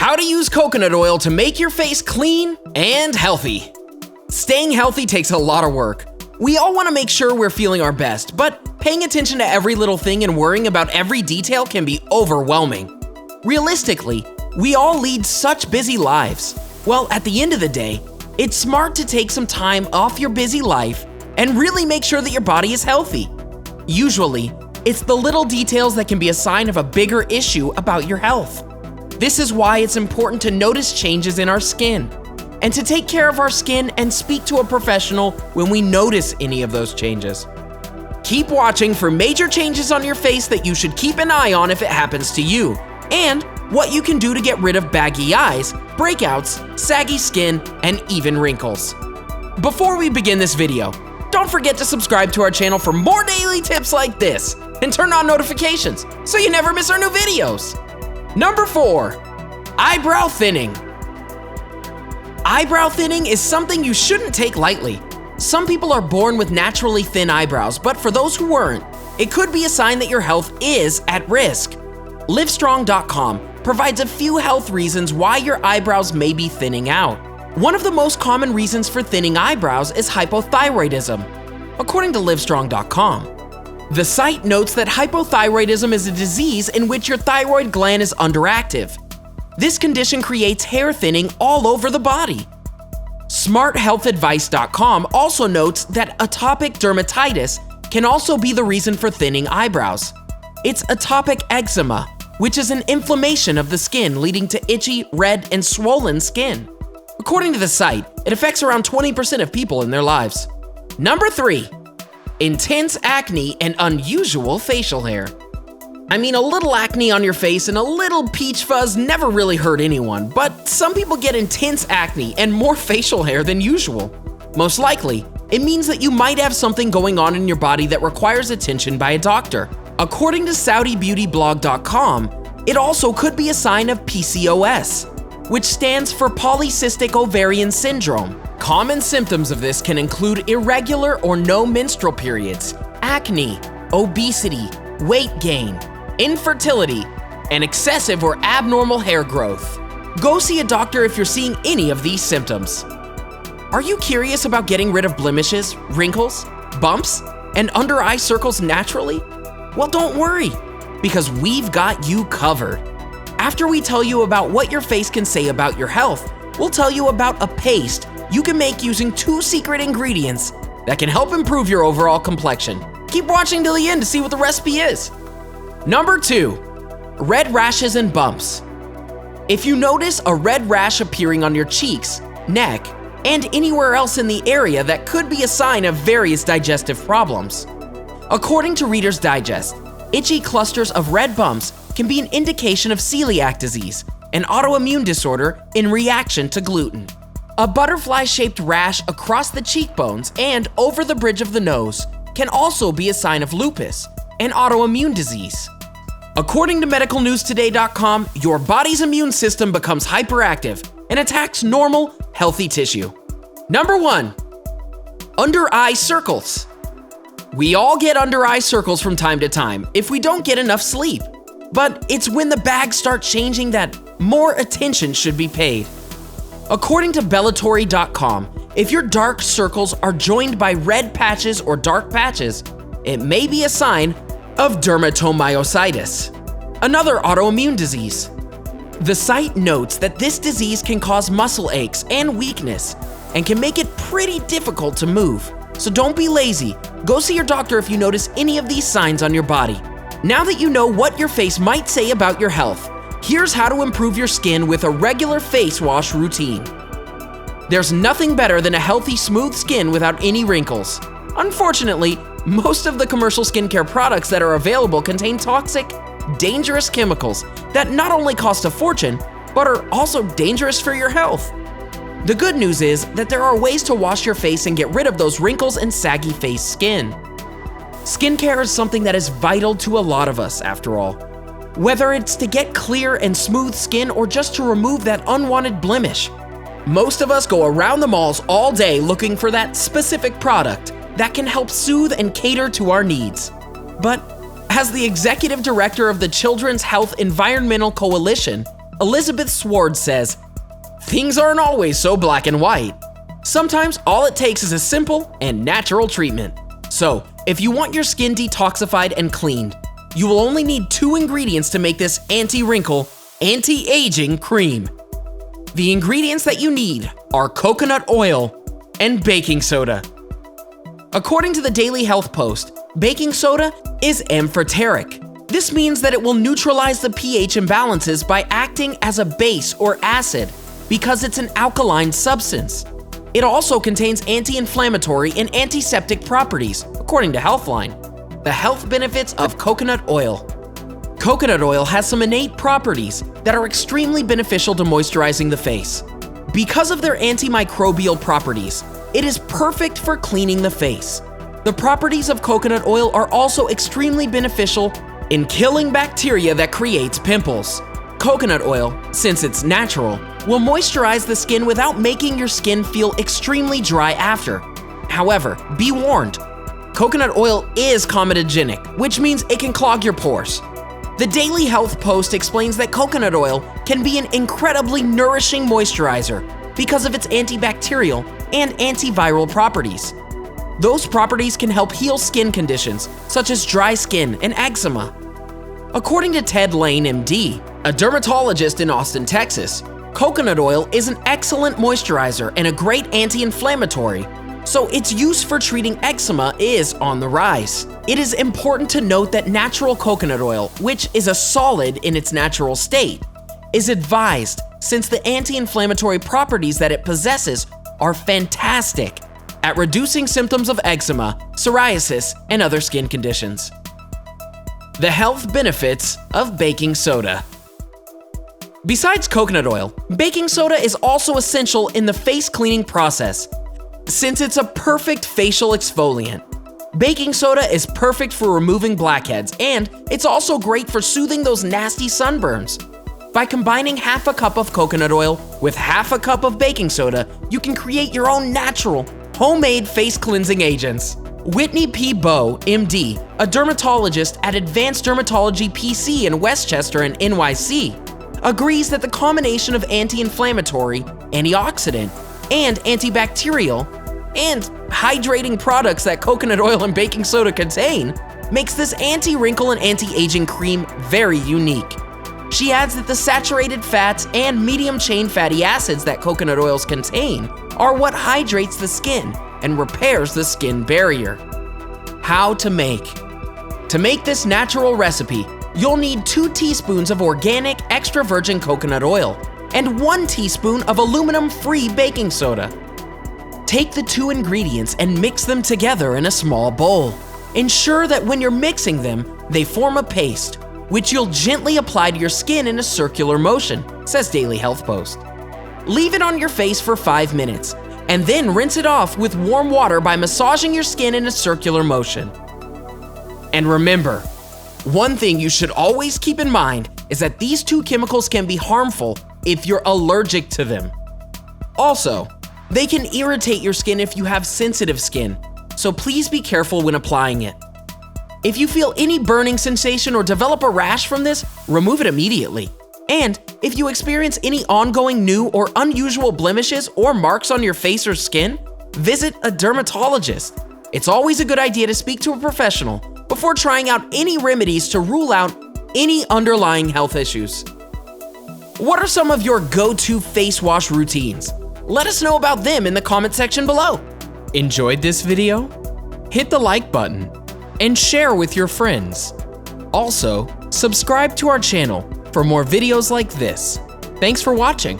How to use coconut oil to make your face clean and healthy. Staying healthy takes a lot of work. We all want to make sure we're feeling our best, but paying attention to every little thing and worrying about every detail can be overwhelming. Realistically, we all lead such busy lives. Well, at the end of the day, it's smart to take some time off your busy life and really make sure that your body is healthy. Usually, it's the little details that can be a sign of a bigger issue about your health. This is why it's important to notice changes in our skin and to take care of our skin and speak to a professional when we notice any of those changes. Keep watching for major changes on your face that you should keep an eye on if it happens to you, and what you can do to get rid of baggy eyes, breakouts, saggy skin, and even wrinkles. Before we begin this video, don't forget to subscribe to our channel for more daily tips like this and turn on notifications so you never miss our new videos. Number 4, eyebrow thinning. Eyebrow thinning is something you shouldn't take lightly. Some people are born with naturally thin eyebrows, but for those who weren't, it could be a sign that your health is at risk. Livestrong.com provides a few health reasons why your eyebrows may be thinning out. One of the most common reasons for thinning eyebrows is hypothyroidism, according to Livestrong.com. The site notes that hypothyroidism is a disease in which your thyroid gland is underactive. This condition creates hair thinning all over the body. SmartHealthAdvice.com also notes that atopic dermatitis can also be the reason for thinning eyebrows. It's atopic eczema, which is an inflammation of the skin leading to itchy, red, and swollen skin. According to the site, it affects around 20% of people in their lives. Number 3, intense acne and unusual facial hair. I mean, a little acne on your face and a little peach fuzz never really hurt anyone, but some people get intense acne and more facial hair than usual. Most likely, it means that you might have something going on in your body that requires attention by a doctor. According to SaudiBeautyBlog.com, it also could be a sign of PCOS, which stands for polycystic ovarian syndrome. Common symptoms of this can include irregular or no menstrual periods, acne, obesity, weight gain, infertility, and excessive or abnormal hair growth. Go see a doctor if you're seeing any of these symptoms. Are you curious about getting rid of blemishes, wrinkles, bumps, and under eye circles naturally? Well, don't worry, because we've got you covered. After we tell you about what your face can say about your health, we'll tell you about a paste you can make using 2 secret ingredients that can help improve your overall complexion. Keep watching till the end to see what the recipe is. Number 2, red rashes and bumps. If you notice a red rash appearing on your cheeks, neck, and anywhere else in the area, that could be a sign of various digestive problems. According to Reader's Digest, itchy clusters of red bumps can be an indication of celiac disease, an autoimmune disorder in reaction to gluten. A butterfly-shaped rash across the cheekbones and over the bridge of the nose can also be a sign of lupus, an autoimmune disease. According to MedicalNewsToday.com, your body's immune system becomes hyperactive and attacks normal, healthy tissue. Number 1, under eye circles. We all get under eye circles from time to time if we don't get enough sleep. But it's when the bags start changing that more attention should be paid. According to Bellatory.com, if your dark circles are joined by red patches or dark patches, it may be a sign of dermatomyositis, another autoimmune disease. The site notes that this disease can cause muscle aches and weakness and can make it pretty difficult to move. So don't be lazy. Go see your doctor if you notice any of these signs on your body. Now that you know what your face might say about your health, here's how to improve your skin with a regular face wash routine. There's nothing better than a healthy, smooth skin without any wrinkles. Unfortunately, most of the commercial skincare products that are available contain toxic, dangerous chemicals that not only cost a fortune, but are also dangerous for your health. The good news is that there are ways to wash your face and get rid of those wrinkles and saggy face skin. Skincare is something that is vital to a lot of us, after all. Whether it's to get clear and smooth skin or just to remove that unwanted blemish. Most of us go around the malls all day looking for that specific product that can help soothe and cater to our needs. But as the executive director of the Children's Health Environmental Coalition, Elizabeth Sward says, "Things aren't always so black and white. Sometimes all it takes is a simple and natural treatment." So, if you want your skin detoxified and cleaned, you will only need 2 ingredients to make this anti-wrinkle, anti-aging cream. The ingredients that you need are coconut oil and baking soda. According to the Daily Health Post, baking soda is amphoteric. This means that it will neutralize the pH imbalances by acting as a base or acid because it's an alkaline substance. It also contains anti-inflammatory and antiseptic properties, according to Healthline. The health benefits of coconut oil. Coconut oil has some innate properties that are extremely beneficial to moisturizing the face. Because of their antimicrobial properties, it is perfect for cleaning the face. The properties of coconut oil are also extremely beneficial in killing bacteria that creates pimples. Coconut oil, since it's natural, will moisturize the skin without making your skin feel extremely dry after. However, be warned, coconut oil is comedogenic, which means it can clog your pores. The Daily Health Post explains that coconut oil can be an incredibly nourishing moisturizer because of its antibacterial and antiviral properties. Those properties can help heal skin conditions such as dry skin and eczema. According to Ted Lane, MD, a dermatologist in Austin, Texas, coconut oil is an excellent moisturizer and a great anti-inflammatory, so its use for treating eczema is on the rise. It is important to note that natural coconut oil, which is a solid in its natural state, is advised since the anti-inflammatory properties that it possesses are fantastic at reducing symptoms of eczema, psoriasis, and other skin conditions. The health benefits of baking soda. Besides coconut oil, baking soda is also essential in the face cleaning process. Since it's a perfect facial exfoliant, baking soda is perfect for removing blackheads, and it's also great for soothing those nasty sunburns. By combining half a cup of coconut oil with half a cup of baking soda, you can create your own natural, homemade face cleansing agents. Whitney P. Bowe, MD, a dermatologist at Advanced Dermatology PC in Westchester and NYC, agrees that the combination of anti-inflammatory, antioxidant, and antibacterial, and hydrating products that coconut oil and baking soda contain makes this anti-wrinkle and anti-aging cream very unique. She adds that the saturated fats and medium-chain fatty acids that coconut oils contain are what hydrates the skin and repairs the skin barrier. How to make. To make this natural recipe, you'll need 2 teaspoons of organic extra virgin coconut oil and 1 teaspoon of aluminum-free baking soda. Take the 2 ingredients and mix them together in a small bowl. Ensure that when you're mixing them, they form a paste, which you'll gently apply to your skin in a circular motion, says Daily Health Post. Leave it on your face for 5 minutes, and then rinse it off with warm water by massaging your skin in a circular motion. And remember, one thing you should always keep in mind is that these 2 chemicals can be harmful if you're allergic to them. Also, they can irritate your skin if you have sensitive skin, so please be careful when applying it. If you feel any burning sensation or develop a rash from this, remove it immediately. And if you experience any ongoing new or unusual blemishes or marks on your face or skin, visit a dermatologist. It's always a good idea to speak to a professional before trying out any remedies to rule out any underlying health issues. What are some of your go-to face wash routines? Let us know about them in the comment section below. Enjoyed this video? Hit the like button and share with your friends. Also, subscribe to our channel for more videos like this. Thanks for watching.